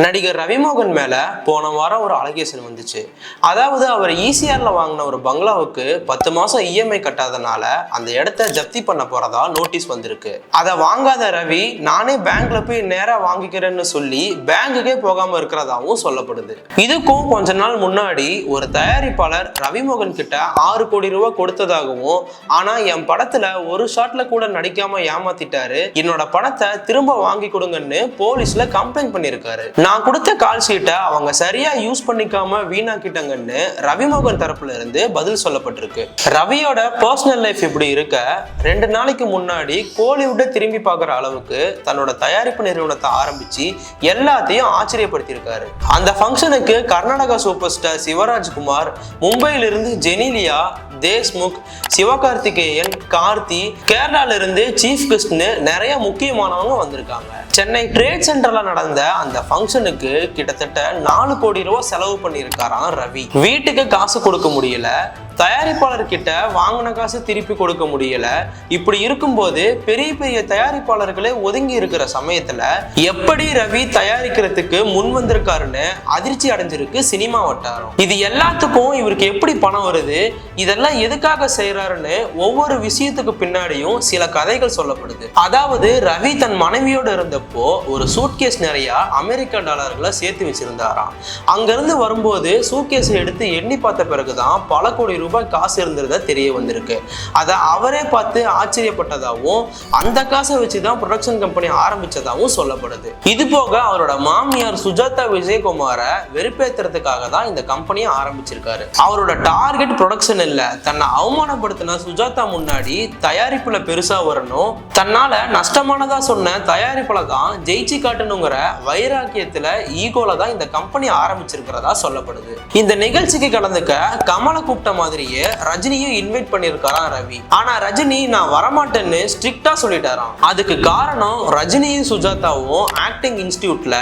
நடிகர் ரவிமோகன் மேல போன வாரம் ஒரு அலிகேஷன் வந்துச்சு. அதாவது அவர் ஈசிஆர்ல வாங்கின ஒரு பங்களாவுக்கு 10 மாசம் இஎம்ஐ கட்டாதனால அந்த இடத்த ஜப்தி பண்ண போறதா நோட்டீஸ் வந்திருக்கு. அதை வாங்காத ரவி நானே பேங்க்ல போய் நேரா வாங்கிக்கிறேன்னு சொல்லி பேங்குக்கே போகாம இருக்கிறதாவும் சொல்லப்படுது. இதுக்கும் கொஞ்ச நாள் முன்னாடி ஒரு தயாரிப்பாளர் ரவிமோகன் கிட்ட 6 கோடி ரூபாய் கொடுத்ததாகவும், ஆனா என் படத்துல ஒரு ஷாட்ல கூட நடிக்காம ஏமாத்திட்டாரு, என்னோட பணத்தை திரும்ப வாங்கி கொடுங்கன்னு போலீஸ்ல கம்ப்ளைண்ட் பண்ணிருக்காரு. நான் கொடுத்த கால் ஷீட்டை அவங்க சரியா யூஸ் பண்ணிக்காம வீணாக்கிட்டாங்கன்னு ரவிமோகன் தரப்புல இருந்து பதில் சொல்லப்பட்டிருக்கு. ரவியோட பர்சனல் லைஃப் இப்படி இருக்க 2 நாளைக்கு முன்னாடி கோலிவுட்டை திரும்பி பார்க்குற அளவுக்கு தன்னோட தயாரிப்பு நிறுவனத்தை ஆரம்பிச்சு எல்லாத்தையும் ஆச்சரியப்படுத்தியிருக்காரு. அந்த ஃபங்க்ஷனுக்கு கர்நாடகா சூப்பர் ஸ்டார் சிவராஜ்குமார், மும்பையிலிருந்து ஜெனிலியா, தேஷ்முக், சிவகார்த்திகேயன், கார்த்தி, கேரளால இருந்து சீஃப் கெஸ்ட்னு நிறைய முக்கியமானவங்க வந்திருக்காங்க. சென்னை ட்ரேட் சென்டர்ல நடந்த அந்த ஃபங்க்ஷனுக்கு கிட்டத்தட்ட 4 கோடி ரூபாய் செலவு பண்ணியிருக்காராம் ரவி. வீட்டுக்கு காசு கொடுக்க முடியல, தயாரிப்பாளர்கிட்ட வாங்கின காசு திருப்பி கொடுக்க முடியல. இப்படி இருக்கும்போது பெரிய பெரிய தயாரிப்பாளர்களே ஒதுங்கி இருக்கிற சமயத்துல எப்படி ரவி தயாரிக்கிறதுக்கு முன் வந்திருக்காருன்னு அதிர்ச்சி அடைஞ்சிருக்கு சினிமா வட்டாரம். இது எல்லாத்துக்கும் இவருக்கு எப்படி பணம் வருது, இதெல்லாம் எதுக்காக செய்யறாருன்னு ஒவ்வொரு விஷயத்துக்கு பின்னாடியும் சில கதைகள் சொல்லப்படுது. அதாவது ரவி தன் மனைவியோடு இருந்தப்போ ஒரு சூட்கேஸ் நிறைய அமெரிக்க டாலர்களை சேர்த்து வச்சிருந்தாராம். அங்கிருந்து வரும்போது சூட்கேஸை எடுத்து எண்ணி பார்த்த பிறகுதான் பல கோடி ரூபாய் காசு இருந்ததா தெரிய வந்திருக்கு. அதை அவரே பார்த்து ஆச்சரியப்பட்டதாகவும் அந்த காசை வச்சுதான் ப்ரொடக்ஷன் கம்பெனி ஆரம்பிச்சதாகவும் சொல்லப்படுது. இது போக அவரோட மாமியார் சுஜாதா விஜயகுமார வெறுப்பேத்துறதுக்காக தான் இந்த கம்பெனியை ஆரம்பிச்சிருக்காரு. அவரோட டார்கெட் ப்ரொடக்ஷன் இல்ல, தன்னை அவமானப்படுத்தின சுஜாதா முன்னாடி தயாரிப்புல பெருசா வரணும், தன்னால நஷ்டமானதா சொன்ன தயாரிப்புல தான் ஜெயிச்சு காட்டணுங்கிற வைராக்கியத்துல ஈகோல தான் இந்த கம்பெனி ஆரம்பிச்சிருக்கிறதா சொல்லப்படுது. இந்த நிகழ்ச்சிக்கு கலந்துக்க கமலை கூப்பிட்ட மாதிரியே ரஜினியும் இன்வைட் பண்ணிருக்காராம் ரவி. ஆனா ரஜினி நான் வரமாட்டேன்னு ஸ்ட்ரிக்டா சொல்லிட்டாராம். அதுக்கு காரணம் ரஜினியும் சுஜாதாவும் ஆக்டிங் இன்ஸ்டிடியூட்ல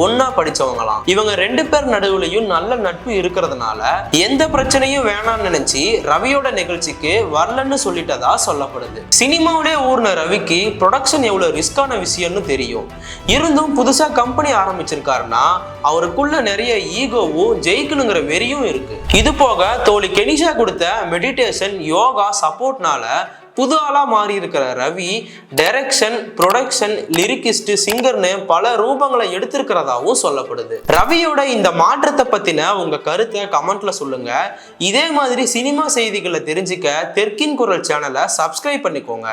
ஒன்னா படிச்சவங்களாம். இவங்க 2 பேர் நடுவுலையும் நல்ல நட்பு இருக்கிறதுனால எந்த பிரச்சனையும் வேணாம்னு நினைச்சு ரவியோட நிகழ்ச்சிக்கு வரலன்னு சொல்லிட்டதா சொல்லப்படுது. சினிமாவிலே ஊர்ன ரவிக்கு ப்ரொடக்ஷன் எவ்வளவு ரிஸ்கான விஷயம்னு தெரியும். இருந்தும் புதுசா கம்பெனி ஆரம்பிச்சிருக்காருன்னா அவருக்குள்ள நிறைய ஈகோவும் ஜெயிக்கணுங்கிற வெறியும் இருக்கு. இது போக தோழி கெனிஷா கொடுத்த மெடிடேஷன், யோகா சப்போர்ட்னால புது ஆளா மாறி இருக்கிற ரவி டைரக்ஷன், ப்ரொடக்ஷன், லிரிக்கிஸ்ட், சிங்கர்னு பல ரூபங்களை எடுத்திருக்கிறதாவும் சொல்லப்படுது. ரவியோட இந்த மாற்றத்தை பத்தின உங்க கருத்தை கமெண்ட்ல சொல்லுங்க. இதே மாதிரி சினிமா செய்திகளை தெரிஞ்சுக்க தெற்கின் குரல் சேனலை சப்ஸ்கிரைப் பண்ணிக்கோங்க.